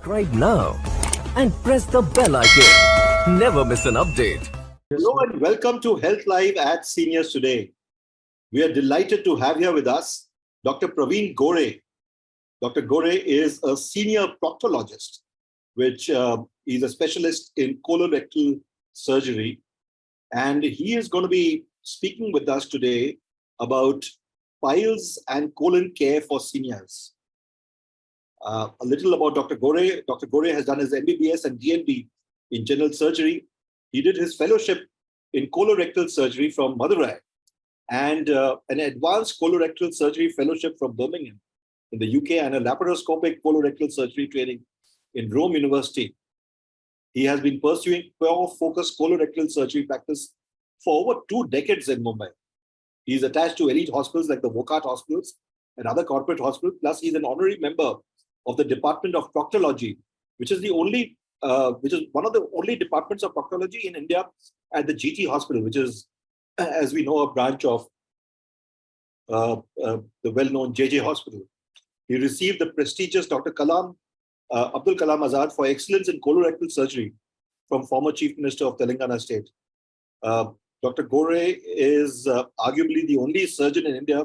subscribe now and press the bell icon. Never miss an update. Hello and welcome to Health Live at Seniors Today. We are delighted to have here with us Dr. Pravin Gore. Dr. Gore is a senior proctologist, which is a specialist in colorectal surgery. And he is going to be speaking with us today about piles and colon care for seniors. A little about Dr. Gore. Dr. Gore has done his MBBS and DNB in general surgery. He did his fellowship in colorectal surgery from Madhurai and an Advanced Colorectal Surgery Fellowship from Birmingham in the UK and a Laparoscopic Colorectal Surgery Training in Rome University. He has been pursuing pure-focused colorectal surgery practice for over 2 decades in Mumbai. He is attached to elite hospitals like the Wockhardt Hospitals and other corporate hospitals. Plus, he is an honorary member of the Department of Proctology, which is one of the only departments of proctology in India at the GT Hospital, which is, as we know, a branch of the well-known JJ Hospital. He received the prestigious Dr. Abdul Kalam Azaad for excellence in colorectal surgery from former Chief Minister of Telangana state. Dr. Gore is arguably the only surgeon in India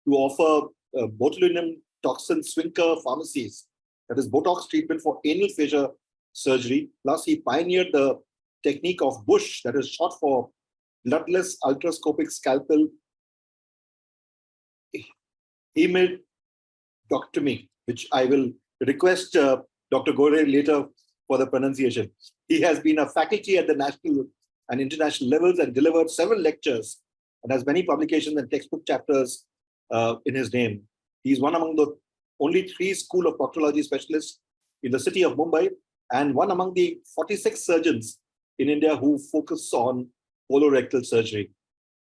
to offer botulinum toxin swinker pharmacies, that is Botox treatment for anal fissure surgery. Plus, he pioneered the technique of Bush, that is short for bloodless ultrascopic scalpel hemidectomy, which I will request Dr. Gore later for the pronunciation. He has been a faculty at the national and international levels and delivered several lectures and has many publications and textbook chapters in his name. He's one among the only 3 School of Proctology specialists in the city of Mumbai and one among the 46 surgeons in India who focus on colorectal surgery.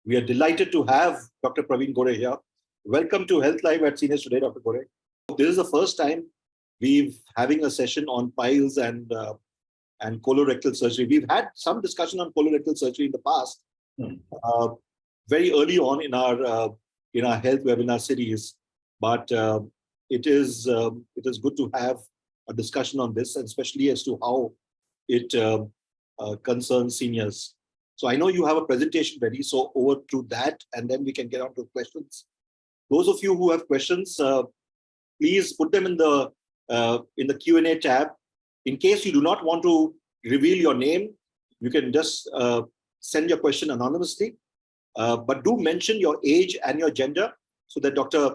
We are delighted to have Dr. Pravin Gore here. Welcome to Health Live at Seniors Today, Dr. Gore. This is the first time we're having a session on piles and colorectal surgery. We've had some discussion on colorectal surgery in the past, very early on in our health webinar series. But it is good to have a discussion on this, and especially as to how it concerns seniors. So I know you have a presentation ready, so over to that, and then we can get on to questions. Those of you who have questions, please put them in the Q&A tab. In case you do not want to reveal your name, you can just send your question anonymously. But do mention your age and your gender so that Dr.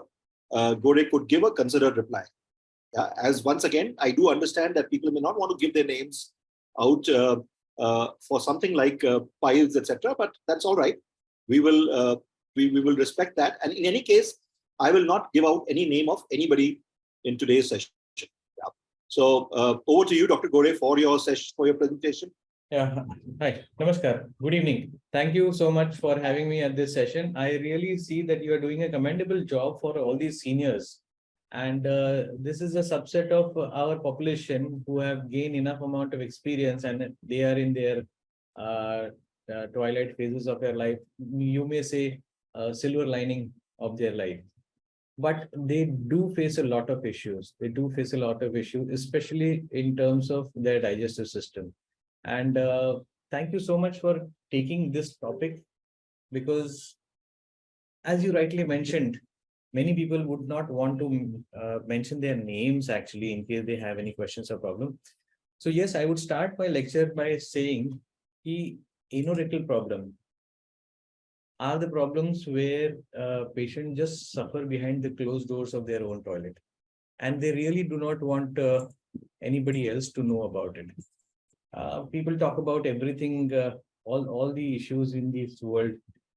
Gore could give a considered reply. As once again, I do understand that people may not want to give their names out for something like piles, etc. But that's all right. We will respect that. And in any case, I will not give out any name of anybody in today's session. Yeah. So over to you, Dr. Gore, for your session, for your presentation. Yeah. Hi. Namaskar. Good evening. Thank you so much for having me at this session. I really see that you are doing a commendable job for all these seniors. And this is a subset of our population who have gained enough amount of experience and they are in their twilight phases of their life. You may say silver lining of their life. But they do face a lot of issues. They do face a lot of issues, especially in terms of their digestive system. And thank you so much for taking this topic, because as you rightly mentioned, many people would not want to mention their names actually in case they have any questions or problem. So yes, I would start my lecture by saying the anorectal problem are the problems where patients just suffer behind the closed doors of their own toilet. And they really do not want anybody else to know about it. People talk about everything, all the issues in this world,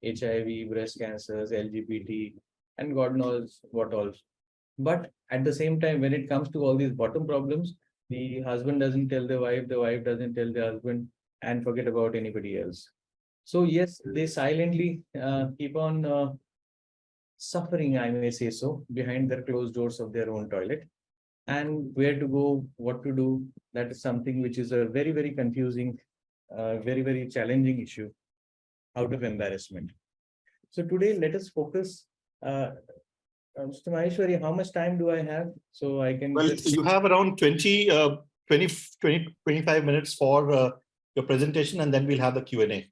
HIV, breast cancers, LGBT, and God knows what else. But at the same time, when it comes to all these bottom problems, the husband doesn't tell the wife doesn't tell the husband, and forget about anybody else. So yes, they silently keep on suffering, I may say so, behind the closed doors of their own toilet. And where to go, what to do, that is something which is a very, very confusing, very, very challenging issue out of embarrassment. So today, let us focus. Mr. Maheshwari, how much time do I have? So I can... Well, you have around 20 25 minutes for your presentation, and then we'll have the Q&A.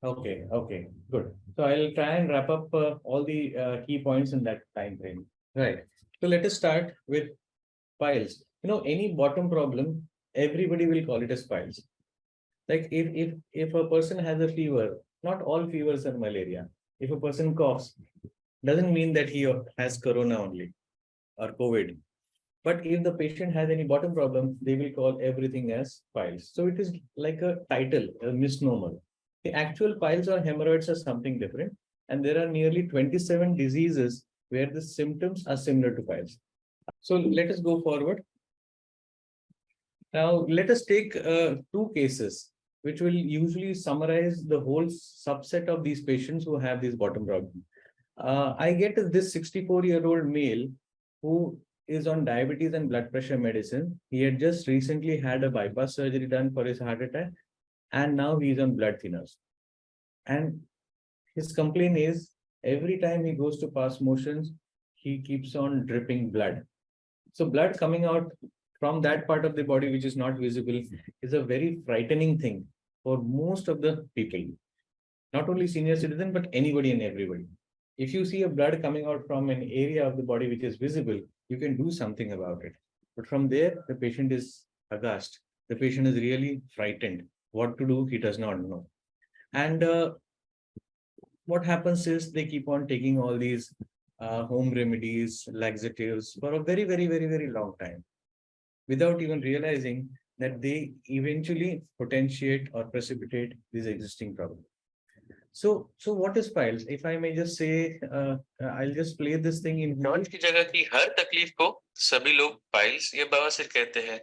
Okay, good. So I'll try and wrap up all the key points in that time frame. Right. So let us start with piles. Any bottom problem, everybody will call it as piles. Like if a person has a fever, not all fevers are malaria. If a person coughs, doesn't mean that he has corona only or COVID. But if the patient has any bottom problem, they will call everything as piles. So it is like a title, a misnomer. The actual piles or hemorrhoids are something different. And there are nearly 27 diseases where the symptoms are similar to piles. So let us go forward. Now, let us take two cases, which will usually summarize the whole subset of these patients who have this bottom problem. I get this 64-year-old male who is on diabetes and blood pressure medicine. He had just recently had a bypass surgery done for his heart attack, and now he's on blood thinners. And his complaint is every time he goes to pass motions, he keeps on dripping blood. So blood coming out from that part of the body which is not visible is a very frightening thing for most of the people, not only senior citizen, but anybody and everybody. If you see a blood coming out from an area of the body which is visible, you can do something about it. But from there, the patient is aghast. The patient is really frightened. What to do, he does not know. And what happens is they keep on taking all these home remedies, laxatives for a very, very, very, very long time, without even realizing that they eventually potentiate or precipitate this existing problem. So what is piles? If I may just say, I'll just play this thing in. Knowledge की जगह की हर तकलीफ को सभी लोग piles या बवासीर कहते हैं.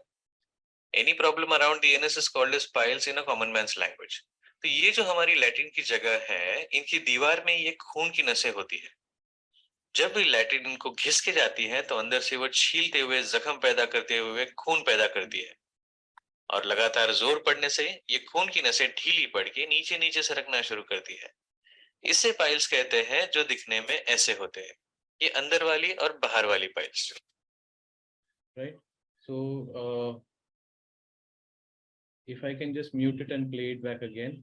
Any problem around the anus is called as piles in a common man's language. तो ये जो हमारी लैट्रिन की जगह है, इनकी दीवार में ये खून की नसें होती है. जब भी लैट्रिन इनको घिस के जाती है, तो अंदर से वो छीलते हुए जख्म पैदा करते हुए खून पैदा करती है. और लगातार जोर पड़ने से ये खून की नसें ढीली पड़ के नीचे नीचे सरकना शुरू करती है. इसे पाइल्स कहते हैं, जो दिखने में ऐसे होते हैं. ये अंदर वाली और बाहर वाली piles. Right. So if I can just mute it and play it back again.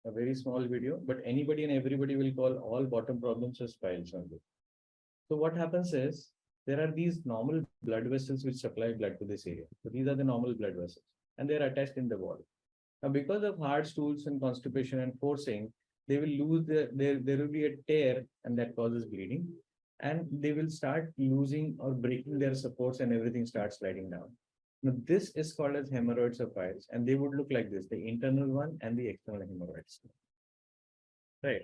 A very small video, but anybody and everybody will call all bottom problems as piles only. So what happens is there are these normal blood vessels which supply blood to this area. So these are the normal blood vessels, and they are attached in the wall. Now, because of hard stools and constipation and forcing, they will lose there will be a tear, and that causes bleeding, and they will start losing or breaking their supports, and everything starts sliding down. Now, this is called as hemorrhoids or piles, and they would look like this: the internal one and the external hemorrhoids. Right.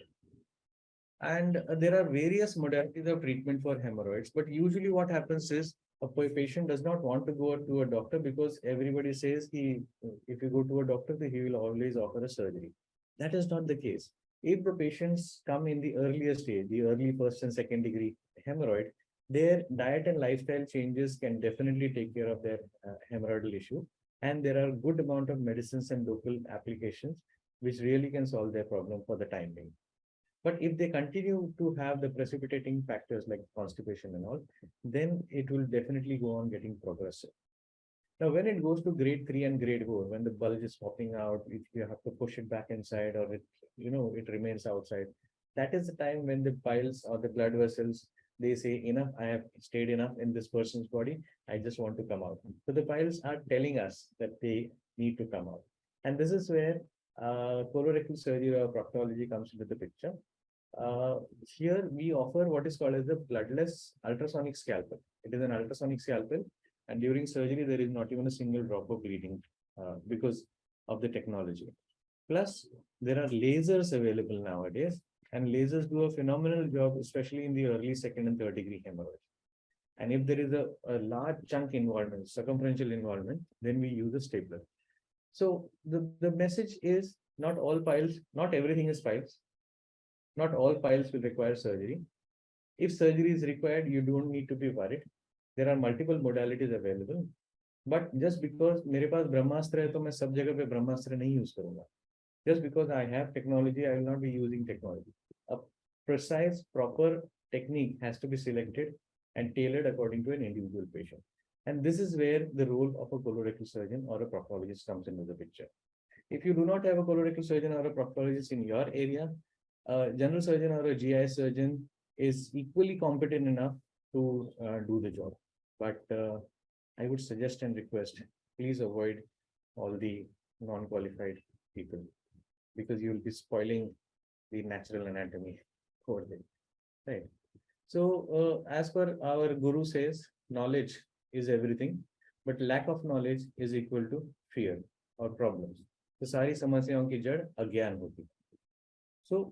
And there are various modalities of treatment for hemorrhoids, but usually what happens is a patient does not want to go to a doctor because everybody says if you go to a doctor, he will always offer a surgery. That is not the case. If the patients come in the earlier stage, the early first and second degree hemorrhoid, their diet and lifestyle changes can definitely take care of their hemorrhoidal issue. And there are a good amount of medicines and local applications which really can solve their problem for the time being. But if they continue to have the precipitating factors like constipation and all, then it will definitely go on getting progressive. Now, when it goes to grade 3 and grade 4, when the bulge is popping out, if you have to push it back inside or it remains outside, that is the time when the piles or the blood vessels, they say, enough, I have stayed enough in this person's body, I just want to come out. So the piles are telling us that they need to come out. And this is where colorectal surgery or proctology comes into the picture. Here we offer what is called as the bloodless ultrasonic scalpel. It is an ultrasonic scalpel, and during surgery there is not even a single drop of bleeding because of the technology. Plus, there are lasers available nowadays, and lasers do a phenomenal job, especially in the early second and third degree hemorrhoids. And if there is a large chunk involvement, circumferential involvement, then we use a stapler. So the message is not all piles, not everything is piles. Not all piles will require surgery. If surgery is required, you don't need to be worried. There are multiple modalities available. But just because मेरे पास ब्रह्मास्त्र है तो मैं सब जगह पे ब्रह्मास्त्र नहीं use करूँगा. Just because I have technology, I will not be using technology. A precise, proper technique has to be selected and tailored according to an individual patient. And this is where the role of a colorectal surgeon or a proctologist comes into the picture. If you do not have a colorectal surgeon or a proctologist in your area, a general surgeon or a GI surgeon is equally competent enough to do the job. But I would suggest and request, please avoid all the non-qualified people, because you will be spoiling the natural anatomy for them. Right. So, as per our guru says, knowledge is everything, but lack of knowledge is equal to fear or problems. तो सारी समस्याओं की जड़ अज्ञान होती है. So,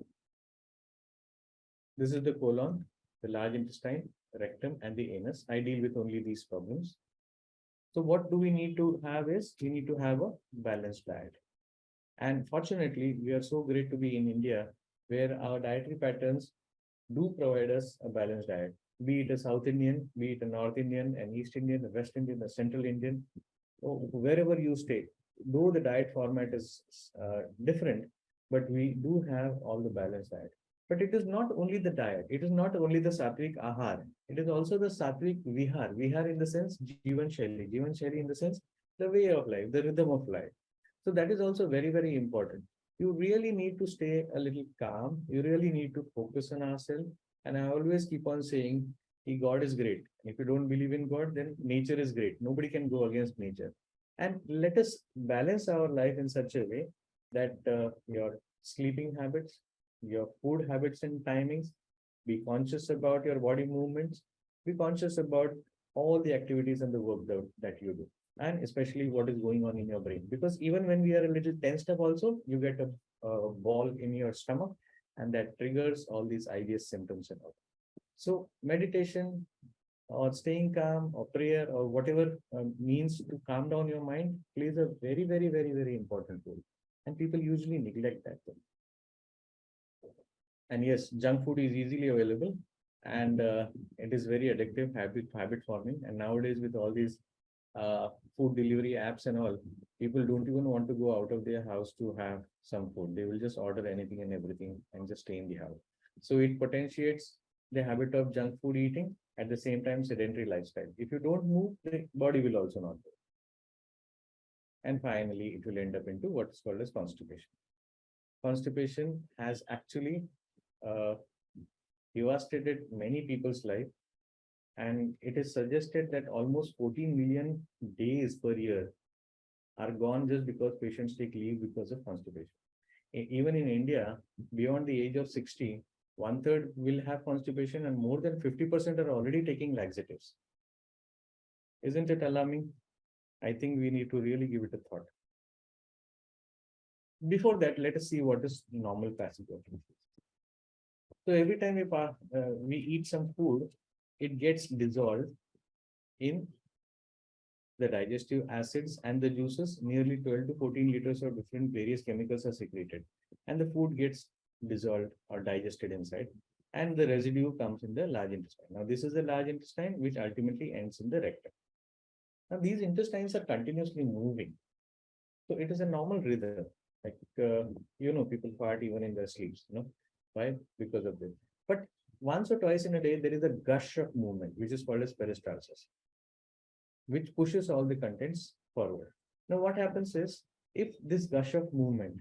this is the colon, the large intestine, rectum, and the anus. I deal with only these problems. So, what do we need to have is we need to have a balanced diet. And fortunately, we are so great to be in India, where our dietary patterns do provide us a balanced diet, be it a South Indian, be it a North Indian, an East Indian, a West Indian, a Central Indian, or wherever you stay. Though the diet format is different, but we do have all the balanced diet. But it is not only the diet, it is not only the Sattvic Ahar, it is also the Sattvic Vihar. Vihar in the sense Jivan Shaili in the sense the way of life, the rhythm of life. So that is also very, very important. You really need to stay a little calm. You really need to focus on ourselves. And I always keep on saying, God is great. If you don't believe in God, then nature is great. Nobody can go against nature. And let us balance our life in such a way that your sleeping habits, your food habits and timings, be conscious about your body movements, be conscious about all the activities and the work that you do, and especially what is going on in your brain. Because even when we are a little tensed up also, you get a ball in your stomach, and that triggers all these IBS symptoms and all. So meditation or staying calm or prayer or whatever means to calm down your mind plays a very, very, very, very important role. And people usually neglect that thing. And yes, junk food is easily available, and it is very addictive, habit forming. And nowadays, with all these food delivery apps and all, people don't even want to go out of their house to have some food. They will just order anything and everything and just stay in the house. So it potentiates the habit of junk food eating, at the same time sedentary lifestyle. If you don't move, the body will also not move. And finally, it will end up into what is called as constipation. Constipation has actually devastated many people's life, and it is suggested that almost 14 million days per year are gone just because patients take leave because of constipation. Even in India, beyond the age of 60, 1/3 will have constipation, and more than 50% are already taking laxatives. Isn't it alarming? I think we need to really give it a thought. Before that, let us see what is normal passage of food. So every time we eat some food, it gets dissolved in the digestive acids and the juices. Nearly 12 to 14 liters of different various chemicals are secreted, and the food gets dissolved or digested inside, and the residue comes in the large intestine. Now, this is the large intestine, which ultimately ends in the rectum. Now, these intestines are continuously moving. So it is a normal rhythm. Like, people fart even in their sleeps, Why? Because of this. But once or twice in a day, there is a gush of movement, which is called as peristalsis, which pushes all the contents forward. Now, what happens is, if this gush of movement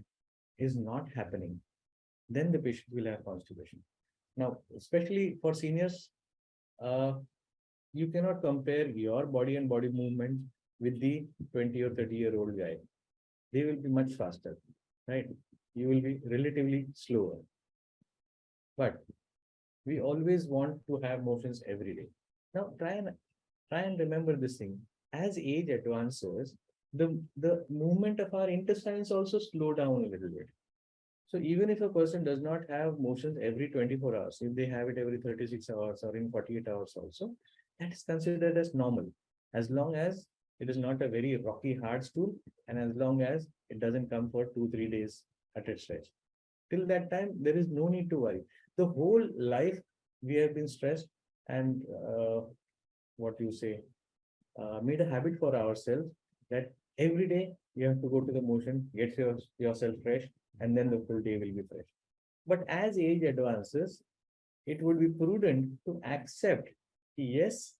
is not happening, then the patient will have constipation. Now, especially for seniors, you cannot compare your body and body movement with the 20 or 30-year-old guy. They will be much faster, right? You will be relatively slower. But we always want to have motions every day. Now, try and remember this thing. As age advances, the movement of our intestines also slow down a little bit. So even if a person does not have motions every 24 hours, if they have it every 36 hours or in 48 hours also, that is considered as normal, as long as it is not a very rocky hard stool, and as long as it doesn't come for 2-3 days at a stretch. Till that time, there is no need to worry. The whole life we have been stressed and made a habit for ourselves that every day you have to go to the motion, get yourself fresh, and then the full day will be fresh. But as age advances, it would be prudent to accept, yes,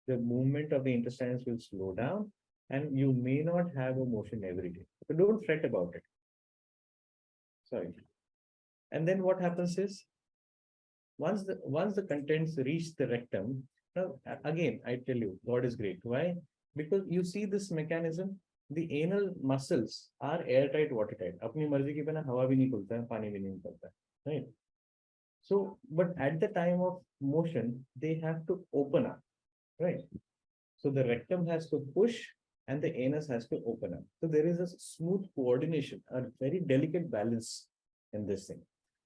the movement of the intestines will slow down and you may not have a motion every day. So don't fret about it. Sorry. And then what happens is, once the contents reach the rectum, now again, I tell you, God is great. Why? Because you see this mechanism, the anal muscles are airtight, watertight. अपनी मर्जी के बिना हवा भी नहीं खुलता है, पानी भी नहीं निकलता है, right? So, but at the time of motion, they have to open up, right? So the rectum has to push and the anus has to open up. So there is a smooth coordination, a very delicate balance in this thing.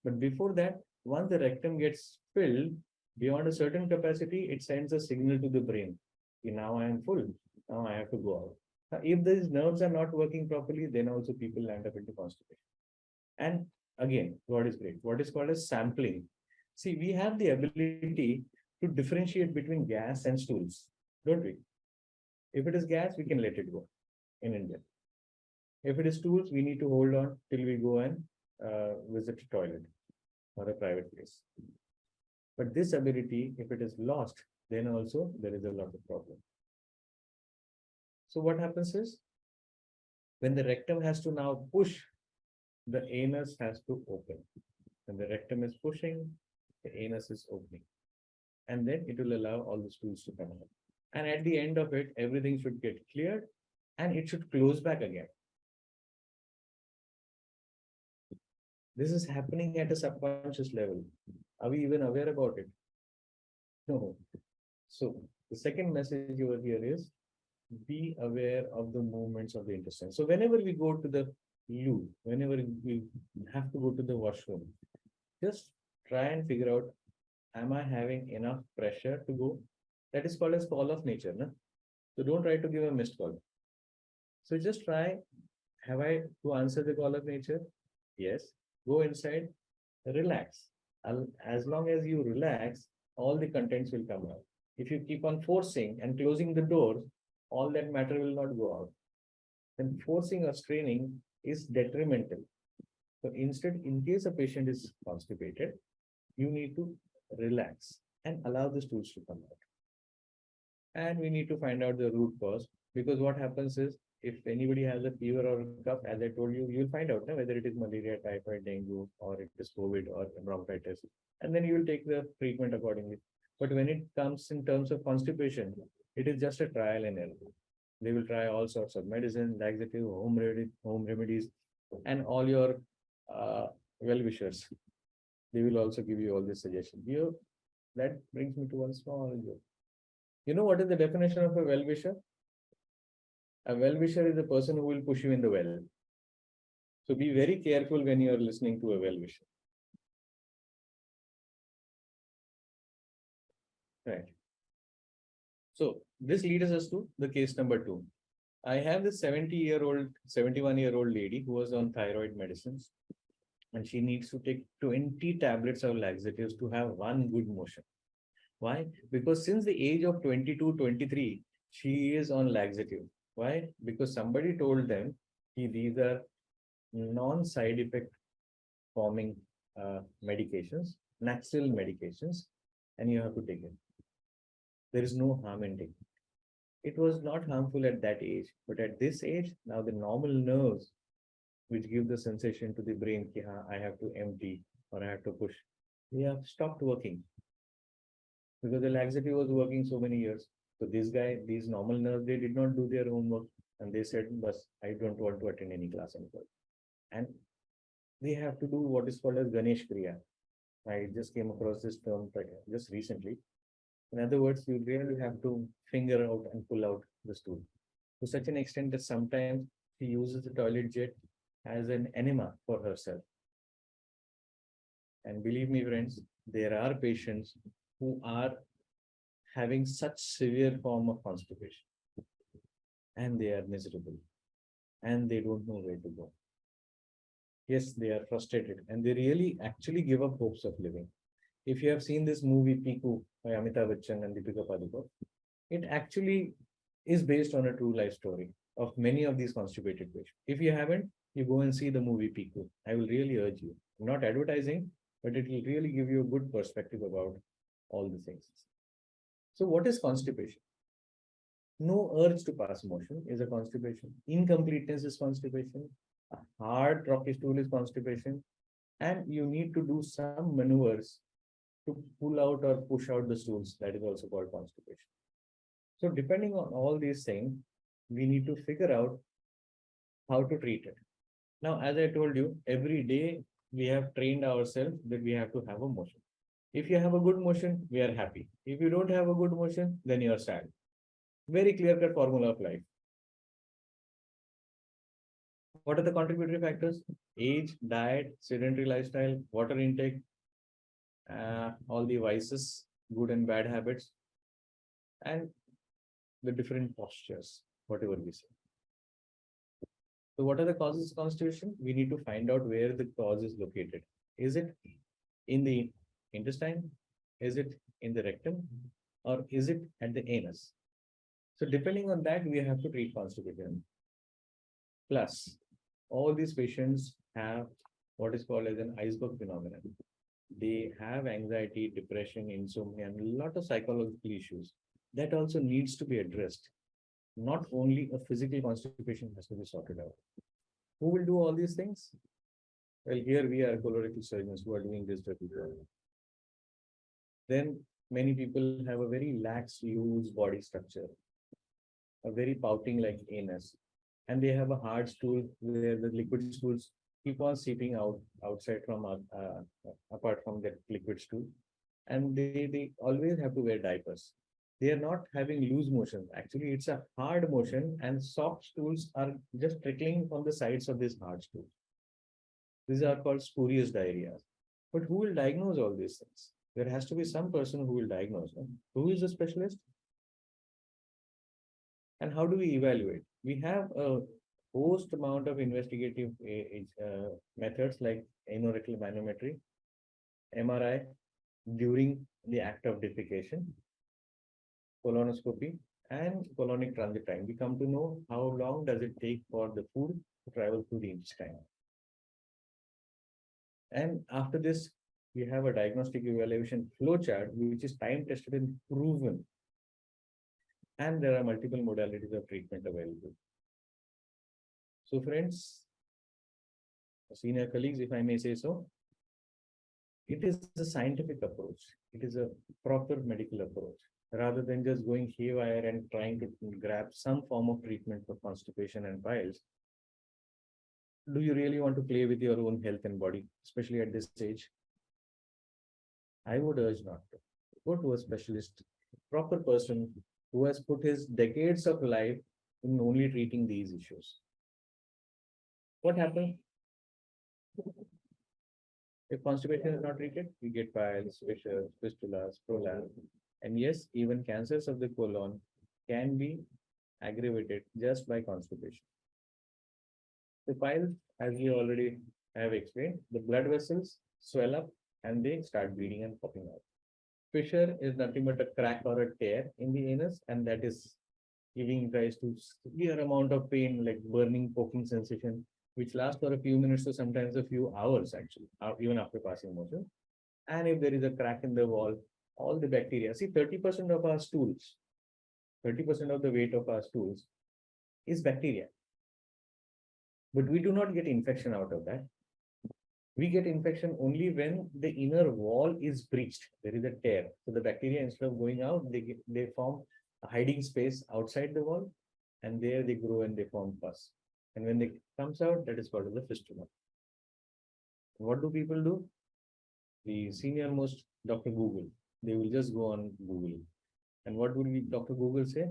But before that, once the rectum gets filled beyond a certain capacity, it sends a signal to the brain. Okay, now I am full. Now I have to go out. Now, if these nerves are not working properly, then also people land up into constipation. And again, God is great. What is called as sampling. See, we have the ability to differentiate between gas and stools, don't we? If it is gas, we can let it go in India. If it is stools, we need to hold on till we go and visit a toilet or a private place. But this ability, if it is lost, then also there is a lot of problem. So what happens is, when the rectum has to now push, the anus has to open. When the rectum is pushing, the anus is opening. And then it will allow all the stools to come out. And at the end of it, everything should get cleared and it should close back again. This is happening at a subconscious level. Are we even aware about it? No. So the second message over here is, be aware of the movements of the intestine. So whenever we go to the loo, whenever we have to go to the washroom, just try and figure out, am I having enough pressure to go? That is called as call of nature. No? So don't try to give a missed call. So just try, have I to answer the call of nature? Yes. Go inside, relax. As long as you relax, all the contents will come out. If you keep on forcing and closing the door, all that matter will not go out. Then forcing or straining is detrimental. So instead, in case a patient is constipated, you need to relax and allow the stools to come out. And we need to find out the root cause, because what happens is, if anybody has a fever or a cough, as I told you, you'll find out whether it is malaria, typhoid, dengue, or it is COVID or bronchitis, and then you will take the treatment accordingly. But when it comes in terms of constipation, it is just a trial and error. They will try all sorts of medicine, laxative, home remedies, and all your well-wishers. They will also give you all these suggestions. Here, that brings me to one small joke. You know what is the definition of a well-wisher? A well-wisher is a person who will push you in the well. So be very careful when you are listening to a well-wisher. Right. So this leads us to the case number 2. I have this 71-year-old lady who was on thyroid medicines, and she needs to take 20 tablets of laxatives to have one good motion. Why? Because since the age of 22, 23, she is on laxative. Why? Because somebody told them these are non-side effect forming medications, natural medications, and you have to take it. There is no harm in taking it. It was not harmful at that age, but at this age, now the normal nerves, which give the sensation to the brain, I have to empty or I have to push, they have stopped working. Because the laxative was working so many years. So these normal nerves, they did not do their homework, and they said, "Bas, I don't want to attend any class anymore." And they have to do what is called as Ganesh Kriya. I just came across this term just recently. In other words, you really have to finger out and pull out the stool to such an extent that sometimes she uses the toilet jet as an enema for herself. And believe me, friends, there are patients who are having such severe form of constipation, and they are miserable, and they don't know where to go. Yes, they are frustrated, and they really actually give up hopes of living. If you have seen this movie Piku by Amitabh Bachchan and Deepika Padukone, it actually is based on a true life story of many of these constipated patients. If you haven't, you go and see the movie Piku. I will really urge you. I'm not advertising, but it will really give you a good perspective about all the things. So what is constipation? No urge to pass motion is a constipation. Incompleteness is constipation. A hard rocky stool is constipation. And you need to do some maneuvers to pull out or push out the stools. That is also called constipation. So depending on all these things, we need to figure out how to treat it. Now, as I told you, every day we have trained ourselves that we have to have a motion. If you have a good motion, we are happy. If you don't have a good motion, then you are sad. Very clear-cut formula of life. What are the contributory factors? Age, diet, sedentary lifestyle, water intake, all the vices, good and bad habits, and the different postures, whatever we say. So what are the causes of constipation? We need to find out where the cause is located. Is it in the intestine? Is it in the rectum? Or is it at the anus? So depending on that, we have to treat constipation. Plus, all these patients have what is called as an iceberg phenomenon. They have anxiety, depression, insomnia, and a lot of psychological issues. That also needs to be addressed. Not only a physical constipation has to be sorted out. Who will do all these things? Well, here we are colorectal surgeons who are doing this dirty job. Then many people have a very lax, loose body structure, a very pouting like anus, and they have a hard stool where the liquid stools keep on seeping out outside from apart from that liquid stool, and they always have to wear diapers. They are not having loose motion. Actually, it's a hard motion, and soft stools are just trickling from the sides of this hard stool. These are called spurious diarrhea. But who will diagnose all these things? There has to be some person who will diagnose them. Who is a specialist? And how do we evaluate? We have a host amount of investigative methods like anorectal manometry, MRI during the act of defecation, colonoscopy, and colonic transit time. We come to know how long does it take for the food to travel through the intestine. And after this, we have a diagnostic evaluation flowchart, which is time tested and proven. And there are multiple modalities of treatment available. So friends, senior colleagues, if I may say so, it is a scientific approach. It is a proper medical approach rather than just going haywire and trying to grab some form of treatment for constipation and piles. Do you really want to play with your own health and body, especially at this stage? I would urge not to. Go to a specialist, proper person who has put his decades of life in only treating these issues. What happens? If constipation is not treated, we get piles, fissures, fistulas, prolapse, and yes, even cancers of the colon can be aggravated just by constipation. The piles, as we already have explained, the blood vessels swell up and they start bleeding and popping out. Fissure is nothing but a crack or a tear in the anus, and that is giving rise to severe amount of pain, like burning, poking sensation, which lasts for a few minutes to sometimes a few hours, actually, even after passing motion. And if there is a crack in the wall, all the bacteria, see 30% of our stools, 30% of the weight of our stools is bacteria. But we do not get infection out of that. We get infection only when the inner wall is breached. There is a tear. So the bacteria, instead of going out, they form a hiding space outside the wall, and there they grow and they form pus. And when they comes out, that is called the fistula. What do people do? The senior most Dr. Google. They will just go on Google. And what will Dr. Google say?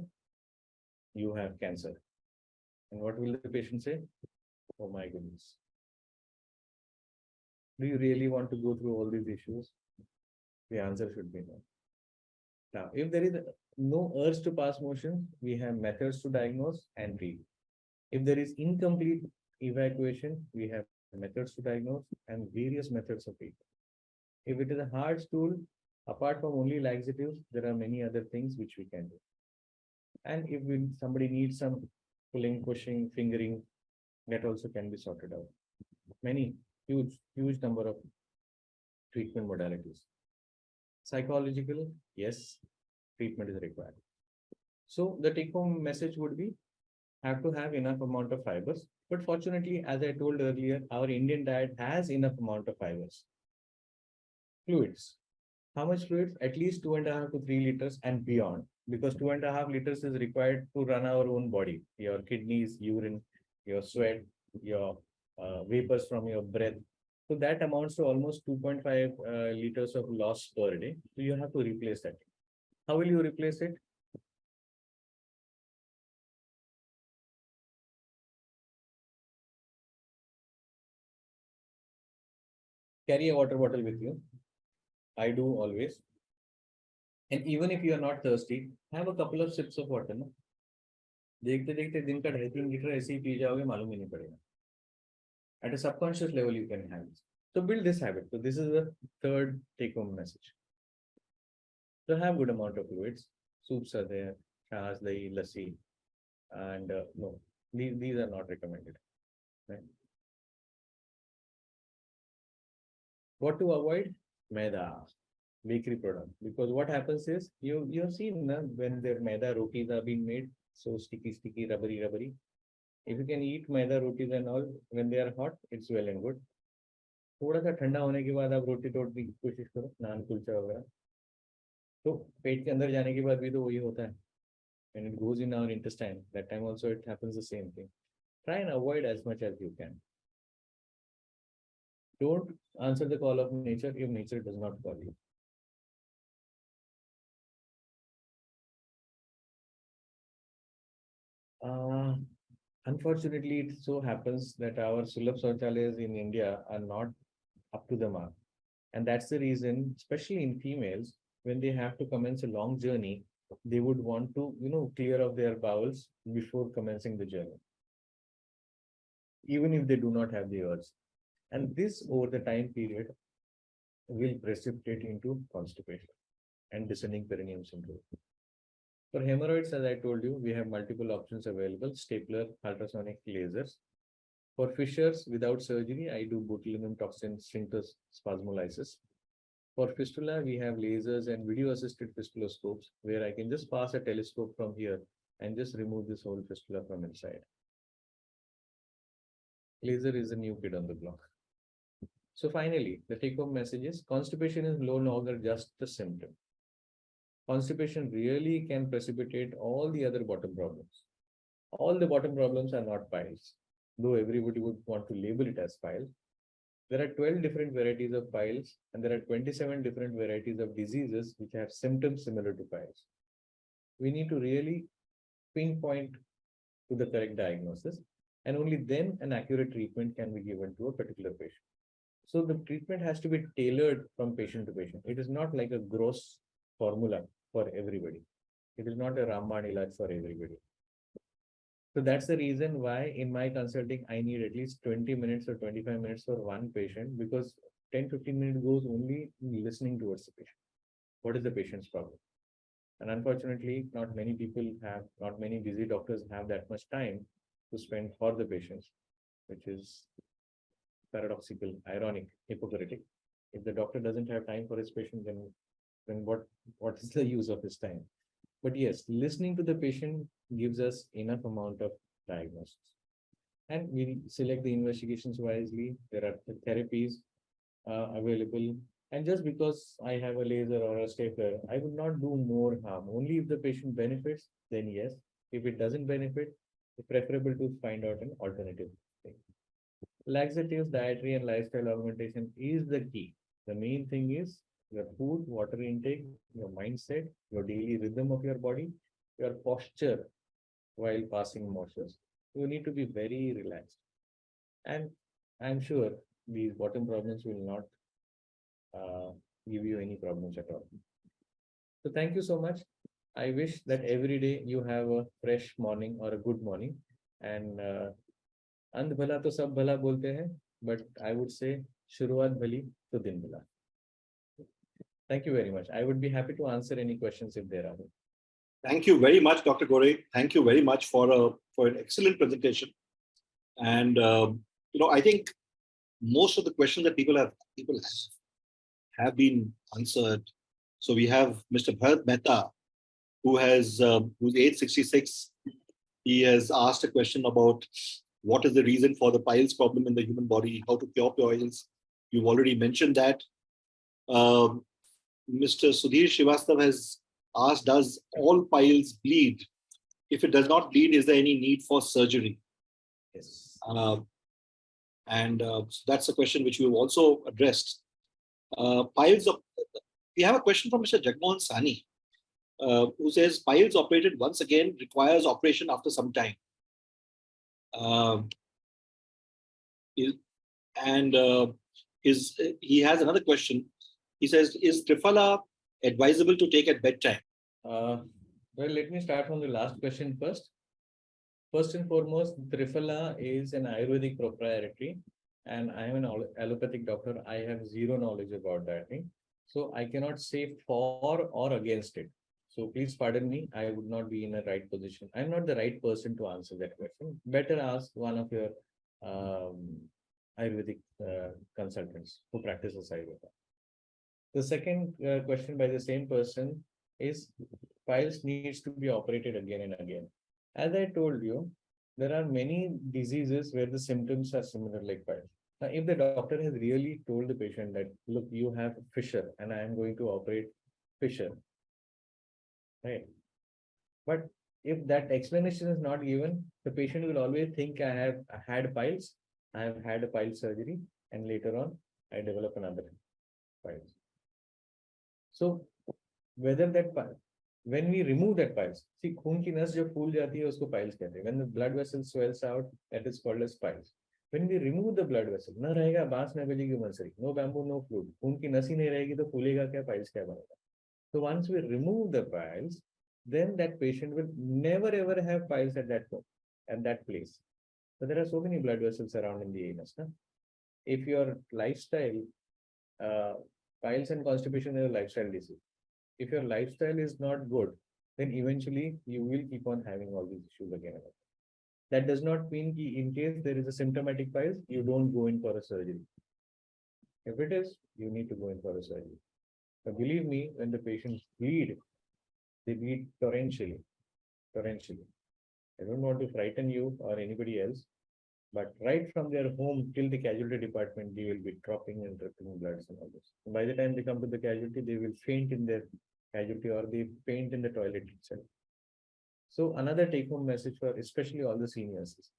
You have cancer. And what will the patient say? Oh my goodness. Do you really want to go through all these issues? The answer should be no. Now, if there is no urge to pass motion, we have methods to diagnose and treat. If there is incomplete evacuation, we have methods to diagnose and various methods of treatment. If it is a hard stool, apart from only laxatives, there are many other things which we can do. And if somebody needs some pulling, pushing, fingering, that also can be sorted out. Many huge number of treatment modalities. Psychological, yes, treatment is required. So the take-home message would be, have to have enough amount of fibers. But fortunately, as I told earlier, our Indian diet has enough amount of fibers. Fluids. How much fluids? At least 2.5 to 3 liters and beyond, because 2.5 liters is required to run our own body. Your kidneys, urine, your sweat, your vapors from your breath. So that amounts to almost 2.5 liters of loss per day. So you have to replace that. How will you replace it? Carry a water bottle with you. I do always. And even if you are not thirsty, have a couple of sips of water. No? देखते देखते दिन का 2.5-3 litre ऐसे ही P जाओगे, मालूम ही नहीं पड़ेगा. At a subconscious level, you can have this. So build this habit. So this is the third take-home message. So have good amount of fluids. Soups are there, chas, dahi, lassi, and no, these are not recommended. Right? What to avoid? Maida, bakery product. Because what happens is, you have seen when the maida rotis are being made, so sticky, rubbery. If you can eat maida rotis and all when they are hot, it's well and good. थोड़ा सा ठंडा होने के बाद आप रोटी तोड़ने की कोशिश करो, नान कुलचा वगैरह, तो पेट के अंदर जाने के बाद भी तो वही होता है. When it goes in our intestine, that time also it happens the same thing. Try and avoid as much as you can. Don't answer the call of nature if nature does not call you. Unfortunately, it so happens that our Sulabh Shauchalayas in India are not up to the mark. And that's the reason, especially in females, when they have to commence a long journey, they would want to, clear off their bowels before commencing the journey, even if they do not have the urge. And this, over the time period, will precipitate into constipation and descending perineum syndrome. For hemorrhoids, as I told you, we have multiple options available: stapler, ultrasonic, lasers. For fissures without surgery, I do botulinum toxin sphincter spasmolysis. For fistula, we have lasers and video-assisted fistuloscopes, where I can just pass a telescope from here and just remove this whole fistula from inside. Laser is a new kid on the block. So finally, the take-home message is, constipation is no longer just a symptom. Constipation really can precipitate all the other bottom problems. All the bottom problems are not piles, though everybody would want to label it as piles. There are 12 different varieties of piles, and there are 27 different varieties of diseases which have symptoms similar to piles. We need to really pinpoint to the correct diagnosis, and only then an accurate treatment can be given to a particular patient. So the treatment has to be tailored from patient to patient. It is not like a gross formula for everybody. It is not a Ramban Ilaj for everybody. So that's the reason why in my consulting, I need at least 20 minutes or 25 minutes for one patient, because 10-15 minutes goes only listening towards the patient. What is the patient's problem? And unfortunately, not many busy doctors have that much time to spend for the patients, which is paradoxical, ironic, hypocritical. If the doctor doesn't have time for his patient, then what is the use of his time? But yes, listening to the patient gives us enough amount of diagnosis. And we select the investigations wisely. There are therapies available. And just because I have a laser or a stapler, I would not do more harm. Only if the patient benefits, then yes. If it doesn't benefit, it's preferable to find out an alternative thing. Laxatives, dietary and lifestyle augmentation is the key. The main thing is your food, water intake, your mindset, your daily rhythm of your body, your posture while passing motions. You need to be very relaxed. And I'm sure these bottom problems will not give you any problems at all. So thank you so much. I wish that every day you have a fresh morning or a good morning. And अंत भला तो सब भला बोलते हैं, but I would say शुरुआत भली तो दिन भला. Thank you very much. I would be happy to answer any questions if there are. Thank you very much, Dr. Gore. Thank you very much for an excellent presentation. And I think most of the questions that people have been answered. So we have Mr. Bharat Mehta, who's age 66. He has asked a question about what is the reason for the piles problem in the human body, how to cure piles. You've already mentioned that. Mr. Sudhir Srivastav has asked, does all piles bleed? If it does not bleed, is there any need for surgery? Yes. So that's a question which we've also addressed. We have a question from Mr. Jagmohan Sani, who says piles operated once again requires operation after some time. He has another question. He says, is Triphala advisable to take at bedtime? Well, let me start from the last question first. First and foremost, Triphala is an Ayurvedic proprietary, and I am an allopathic doctor. I have zero knowledge about that thing. So I cannot say for or against it. So please pardon me, I would not be in a right position. I'm not the right person to answer that question. Better ask one of your Ayurvedic consultants who practices Ayurveda. The second question by the same person is piles needs to be operated again and again. As I told you, there are many diseases where the symptoms are similar like piles. Now, if the doctor has really told the patient that, look, you have fissure and I am going to operate fissure, right? But if that explanation is not given, the patient will always think I have had piles, I have had a pile surgery, and later on I develop another piles. So whether that when we remove that piles, see, खून की नस जब फूल जाती है उसको piles कहते हैं. When the blood vessel swells out, that is called as piles. When we remove the blood vessel, ना रहेगा बांस न बजेगी बंसरी, no bamboo, no flute. खून की नस ही नहीं रहेगी तो फूलेगा क्या, piles क्या बनेगा? So once we remove the piles, then that patient will never ever have piles at that place. So there are so many blood vessels around in the anus. Na? If your lifestyle, piles and constipation is a lifestyle disease. If your lifestyle is not good, then eventually you will keep on having all these issues again and again. That does not mean that in case there is a symptomatic piles, you don't go in for a surgery. If it is, you need to go in for a surgery. But believe me, when the patients bleed, they bleed torrentially. I don't want to frighten you or anybody else, but right from their home till the casualty department, they will be dropping and dripping bloods and all this. By the time they come to the casualty, they will faint in their casualty or they faint in the toilet itself. So another take-home message for especially all the seniors is,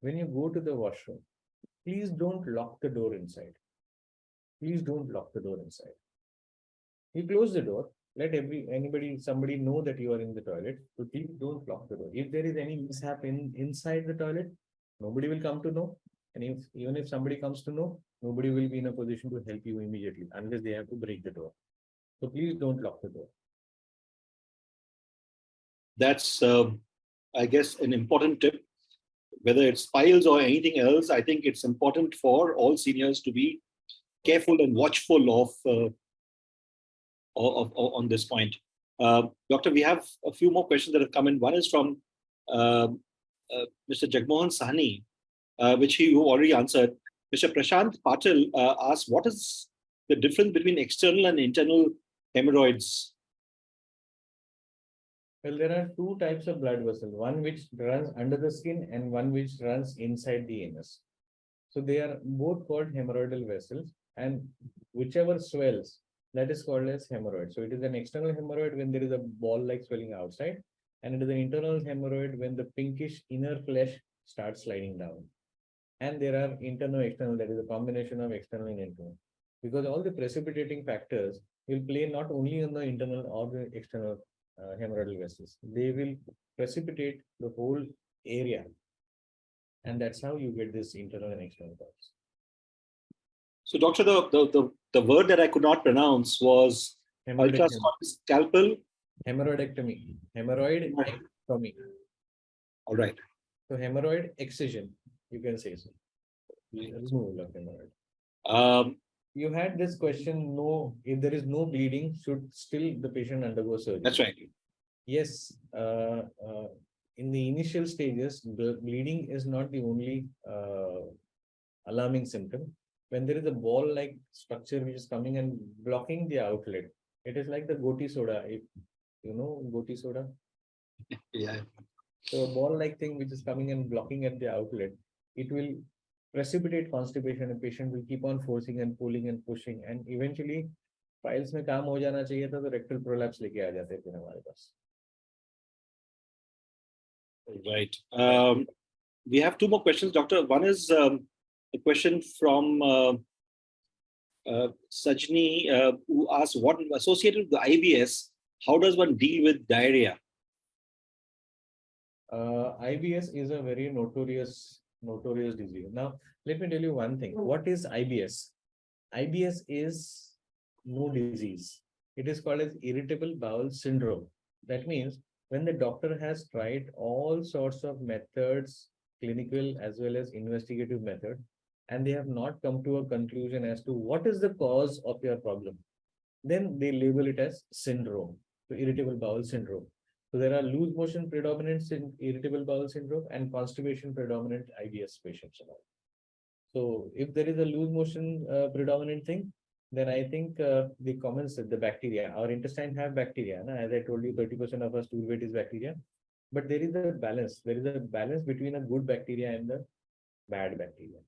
when you go to the washroom, please don't lock the door inside. Please don't lock the door inside. You close the door, let somebody know that you are in the toilet. So please don't lock the door. If there is any mishap inside the toilet, nobody will come to know. And even if somebody comes to know, nobody will be in a position to help you immediately unless they have to break the door. So please don't lock the door. That's, I guess, an important tip. Whether it's piles or anything else, I think it's important for all seniors to be careful and watchful on this point. Doctor, we have a few more questions that have come in. One is from Mr. Jagmohan Sahni, which you already answered. Mr. Prashant Patil asked, what is the difference between external and internal hemorrhoids? Well, there are two types of blood vessels, one which runs under the skin and one which runs inside the anus. So they are both called hemorrhoidal vessels, and whichever swells, that is called as hemorrhoid. So it is an external hemorrhoid when there is a ball-like swelling outside, and it is an internal hemorrhoid when the pinkish inner flesh starts sliding down. And there are internal, external, that is a combination of external and internal. Because all the precipitating factors will play not only on the internal or the external hemorrhoidal vessels. They will precipitate the whole area. And that's how you get this internal and external parts. So, doctor, the word that I could not pronounce was ultrascalpel. Hemorrhoidectomy. Hemorrhoidectomy. All right. So hemorrhoid excision, you can say so. Removal of hemorrhoid. You had this question, if there is no bleeding, should still the patient undergo surgery? That's right. Yes. In the initial stages, the bleeding is not the only alarming symptom. When there is a ball-like structure which is coming and blocking the outlet, it is like the goti soda. goti soda. Yeah. So a ball-like thing which is coming and blocking at the outlet, it will precipitate constipation. A patient will keep on forcing and pulling and pushing, and eventually files में काम हो जाना चाहिए था तो rectal prolapse लेके आ जाते थे हमारे पास. Right. We have two more questions, Doctor. One is a question from Sajni, who asks, what associated with the IBS, how does one deal with diarrhea? IBS is a very notorious disease. Now, let me tell you one thing. What is IBS? IBS is no disease. It is called as irritable bowel syndrome. That means when the doctor has tried all sorts of methods, clinical as well as investigative method, and they have not come to a conclusion as to what is the cause of your problem, then they label it as syndrome, so irritable bowel syndrome. So there are loose motion predominant in irritable bowel syndrome and constipation predominant IBS patients. So if there is a loose motion predominant thing, then I think the comments the bacteria, our intestine have bacteria. As I told you, 30% of our stool weight is bacteria. But there is a balance. There is a balance between a good bacteria and the bad bacteria.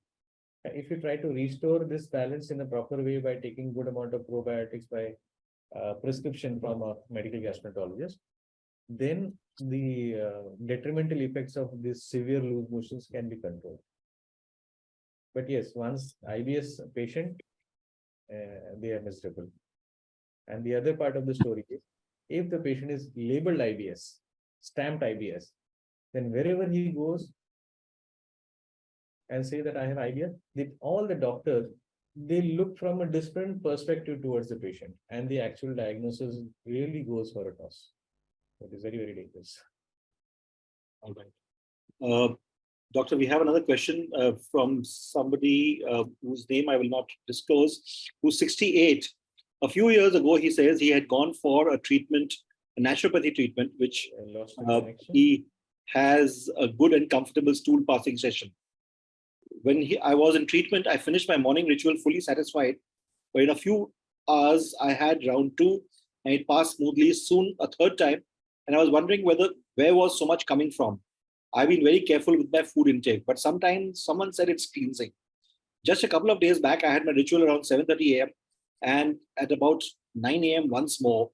If you try to restore this balance in a proper way by taking good amount of probiotics by prescription from a medical gastroenterologist, then the detrimental effects of these severe loose motions can be controlled. But yes, once IBS patient, they are miserable. And the other part of the story is, if the patient is labeled IBS, stamped IBS, then wherever he goes and say that I have IBS, all the doctors, they look from a different perspective towards the patient, and the actual diagnosis really goes for a toss. It is very, very dangerous. All right. Doctor, we have another question from somebody whose name I will not disclose, who's 68. A few years ago, he says he had gone for a treatment, a naturopathy treatment, which he has a good and comfortable stool passing session. When I was in treatment, I finished my morning ritual fully satisfied, but in a few hours, I had round 2 and it passed smoothly. Soon a third time, and I was wondering where was so much coming from. I've been very careful with my food intake, but sometimes someone said it's cleansing. Just a couple of days back, I had my ritual around 7:30 a.m. and at about 9 a.m. once more.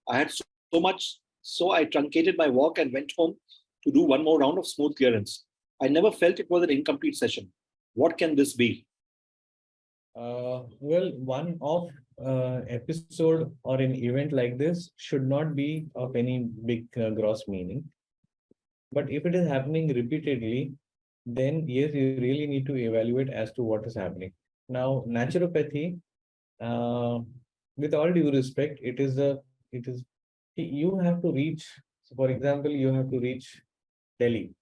I had so much, so I truncated my walk and went home to do one more round of smooth clearance. I never felt it was an incomplete session. What can this be? Well, one off episode or an event like this should not be of any big gross meaning. But if it is happening repeatedly, then yes, you really need to evaluate as to what is happening. Now, naturopathy, with all due respect, you have to reach, so for example, you have to reach Delhi.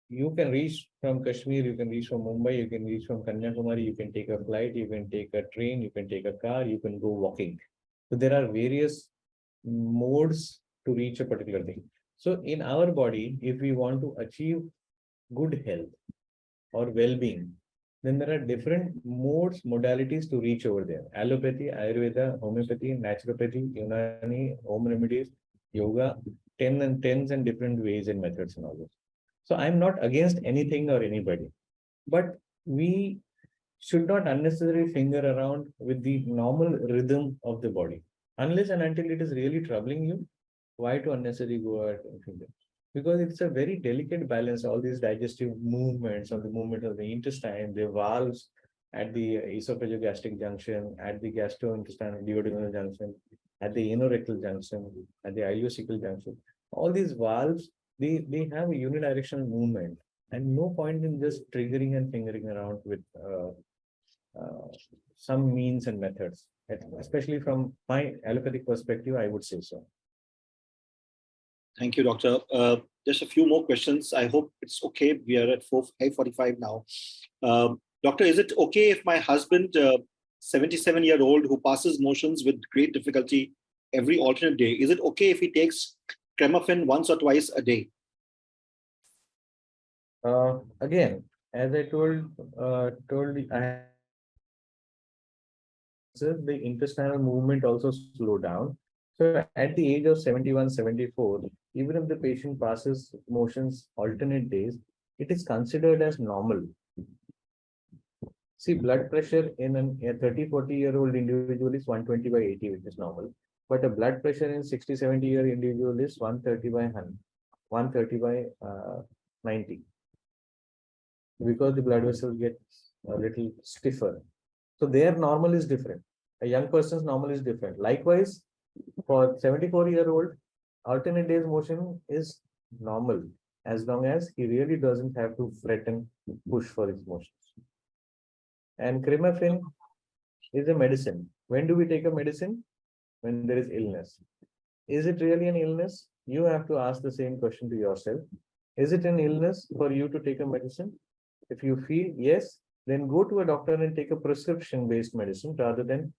You can reach from Kashmir, you can reach from Mumbai, you can reach from Kanyakumari, you can take a flight, you can take a train, you can take a car, you can go walking. So there are various modes to reach a particular thing. So in our body, if we want to achieve good health or well-being, then there are different modes, modalities to reach over there. Allopathy, Ayurveda, homeopathy, naturopathy, Unani, home remedies, yoga, tens and different ways and methods and all this. So I'm not against anything or anybody, but we should not unnecessarily finger around with the normal rhythm of the body. Unless and until it is really troubling you, why to unnecessarily go out and finger? Because it's a very delicate balance, all these digestive movements, or the movement of the intestine, the valves at the esophagogastric junction, at the gastrointestinal duodenal junction, at the anorectal junction, at the ileocecal junction. All these valves, they have a unidirectional movement, and no point in just triggering and fingering around with some means and methods. Especially from my allopathic perspective, I would say so. Thank you, Doctor. Just a few more questions. I hope it's okay. We are at 5:45 now. Doctor, is it okay if my husband, 77-year-old, who passes motions with great difficulty every alternate day, is it okay if he takes Cremofen once or twice a day? Again, as I told the intestinal movement also slow down. So at the age of 71, 74, even if the patient passes motions alternate days, it is considered as normal. See, blood pressure in a 30, 40-year-old individual is 120 by 80, which is normal. But a blood pressure in 60, 70-year individual is 130 by 100, 130 by 90. Because the blood vessels get a little stiffer. So their normal is different. A young person's normal is different. Likewise, for 74-year-old, alternate days motion is normal as long as he really doesn't have to fret and push for his motions. And cremafin is a medicine. When do we take a medicine? When there is illness. Is it really an illness? You have to ask the same question to yourself. Is it an illness for you to take a medicine? If you feel yes, then go to a doctor and take a prescription-based medicine rather than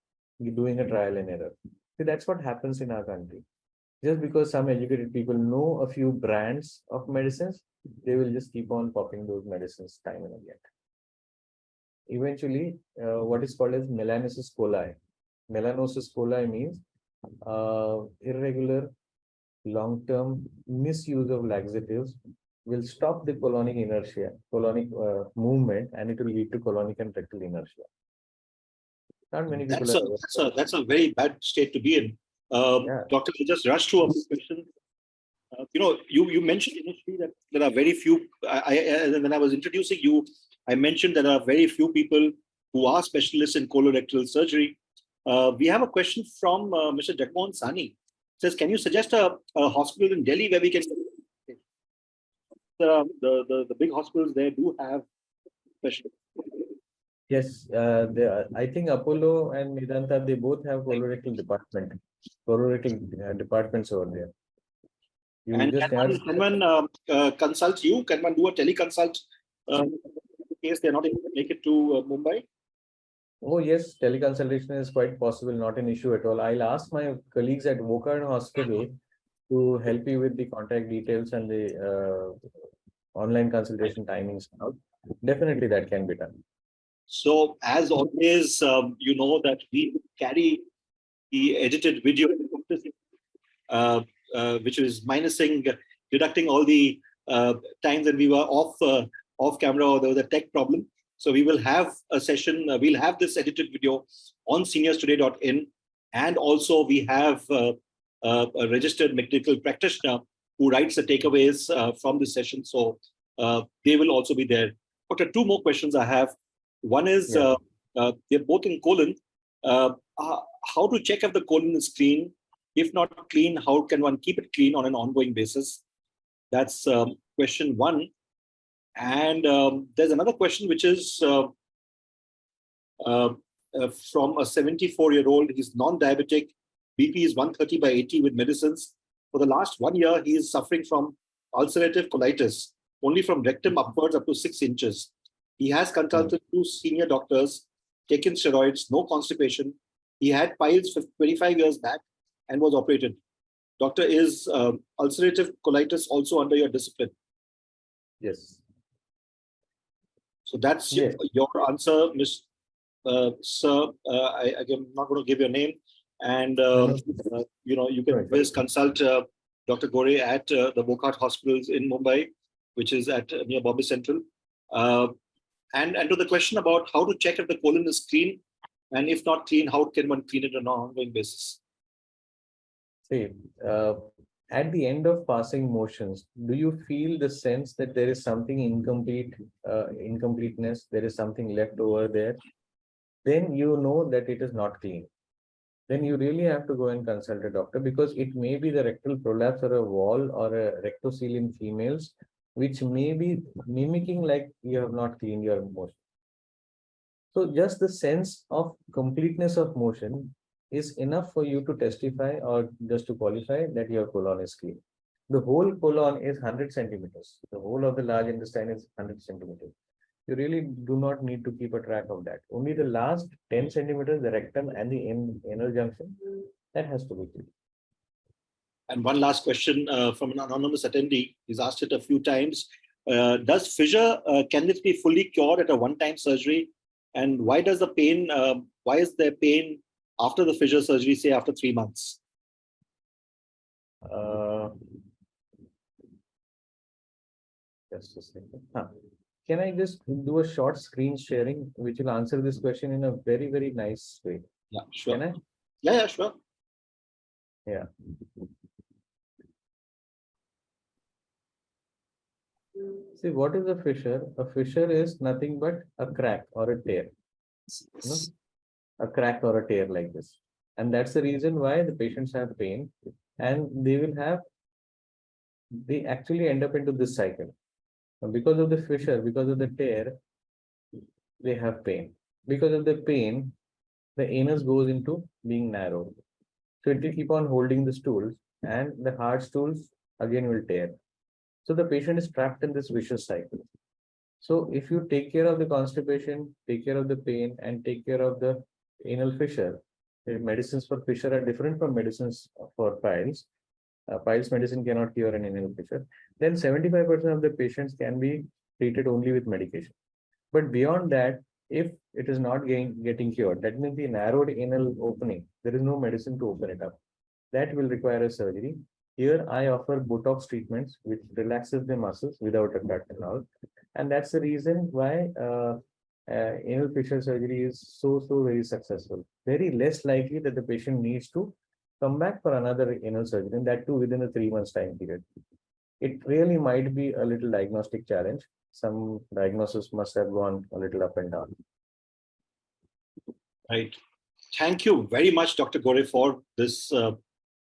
doing a trial and error. See, that's what happens in our country. Just because some educated people know a few brands of medicines, they will just keep on popping those medicines time and again. Eventually, what is called as melanosis coli. Melanosis coli means irregular long-term misuse of laxatives will stop the colonic inertia, colonic movement, and it will lead to colonic and rectal inertia. Not many people that's a very bad state to be in. Doctor, I just rushed through a few questions. You mentioned initially that there are very few. When I was introducing you, I mentioned there are very few people who are specialists in colorectal surgery. We have a question from Mr. Jagmohan Sani. It says, can you suggest a hospital in Delhi where we can? The big hospitals there do have specialists. Yes, I think Apollo and Medanta, they both have colorectal departments over there. Can one consult you? Can one do a teleconsult in case they're not able to make it to Mumbai? Oh yes, teleconsultation is quite possible, not an issue at all. I'll ask my colleagues at Wockhardt Hospital to help you with the contact details and the online consultation timings. Definitely that can be done. So as always, you know that we carry the edited video, which is deducting all the times that we were off camera or there was a tech problem. So we will have a session, we'll have this edited video on seniorstoday.in, and also we have a registered medical practitioner who writes the takeaways from this session. So they will also be there. Okay, two more questions I have. One is, they're both in colon. How to check if the colon is clean? If not clean, how can one keep it clean on an ongoing basis? That's question one. And there's another question which is from a 74-year-old. He's non-diabetic. BP is 130 by 80 with medicines. For the last 1 year, he is suffering from ulcerative colitis, only from rectum upwards up to 6 inches. He has consulted 2 senior doctors, taken steroids, no constipation. He had piles 25 years back and was operated. Doctor, is ulcerative colitis also under your discipline? Yes. So that's your answer, Miss Sir. I'm not going to give your name, and you can always consult Dr. Gore at the Wockhardt Hospitals in Mumbai, which is at near Bombay Central. And to the question about how to check if the colon is clean, and if not clean, how can one clean it on an ongoing basis? See, at the end of passing motions, do you feel the sense that there is something incompleteness, there is something left over there? Then you know that it is not clean. Then you really have to go and consult a doctor, because it may be the rectal prolapse or a wall or a rectocele in females, which may be mimicking like you have not cleaned your motion. So just the sense of completeness of motion is enough for you to testify or just to qualify that your colon is clean. The whole colon is 100 centimeters. The whole of the large intestine is 100 centimeters. You really do not need to keep a track of that. Only the last 10 centimeters, the rectum and the anal junction, that has to be clean. And one last question from an anonymous attendee. He's asked it a few times. Does fissure, can it be fully cured at a one-time surgery? And why does the pain, why is there pain after the fissure surgery, say after 3 months? Just a second. Can I just do a short screen sharing, which will answer this question in a very, very nice way? Yeah, sure. Can I? Yeah, sure. Yeah. See, what is a fissure? A fissure is nothing but a crack or a tear. You know, a crack or a tear like this. And that's the reason why the patients have pain, and they actually end up into this cycle. Because of the fissure, because of the tear, they have pain. Because of the pain, the anus goes into being narrow. So it will keep on holding the stools, and the hard stools again will tear. So the patient is trapped in this vicious cycle. So if you take care of the constipation, take care of the pain, and take care of the anal fissure, medicines for fissure are different from medicines for piles. Piles medicine cannot cure an anal fissure. Then 75% of the patients can be treated only with medication. But beyond that, if it is not getting cured, that means the narrowed anal opening, there is no medicine to open it up. That will require a surgery. Here I offer Botox treatments, which relaxes the muscles without a cut and all. And that's the reason why anal fissure surgery is so very successful. Very less likely that the patient needs to come back for another anal surgery, and that too within a 3 months time period. It really might be a little diagnostic challenge. Some diagnosis must have gone a little up and down. Right. Thank you very much, Dr. Gore, for this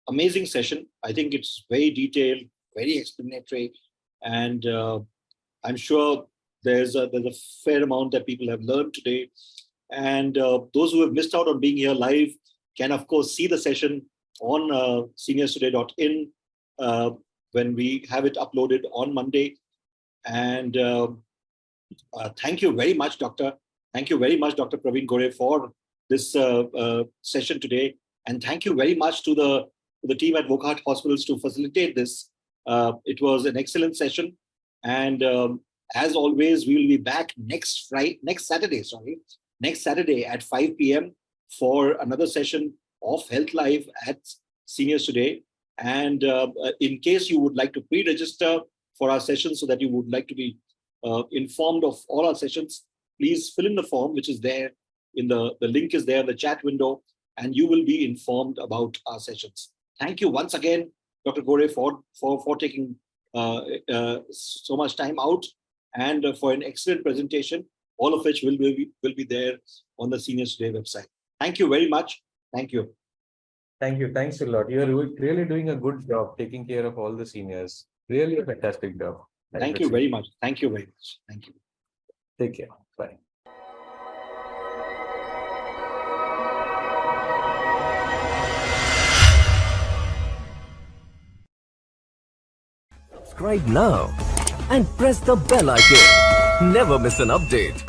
amazing session. I think it's very detailed, very explanatory, and I'm sure there's a fair amount that people have learned today. And those who have missed out on being here live can, of course, see the session on seniorstoday.in when we have it uploaded on Monday. And thank you very much, Doctor. Thank you very much, Dr. Pravin Gore, for this session today. And thank you very much to the team at Wockhardt Hospitals to facilitate this. It was an excellent session. And as always, we will be back next Saturday at 5 p.m. for another session of Health Live at Seniors Today. And in case you would like to pre-register for our sessions so that you would like to be informed of all our sessions, please fill in the form, which is there in the link is there in the chat window, and you will be informed about our sessions. Thank you once again, Dr. Gore, for taking so much time out and for an excellent presentation, all of which will be there on the Seniors Today website. Thank you very much. Thank you. Thank you. Thanks a lot. You are really doing a good job taking care of all the seniors. Really a fantastic job. Thank you very much. Thank you very much. Thank you. Take care. Bye. Subscribe now and press the bell icon. Never miss an update.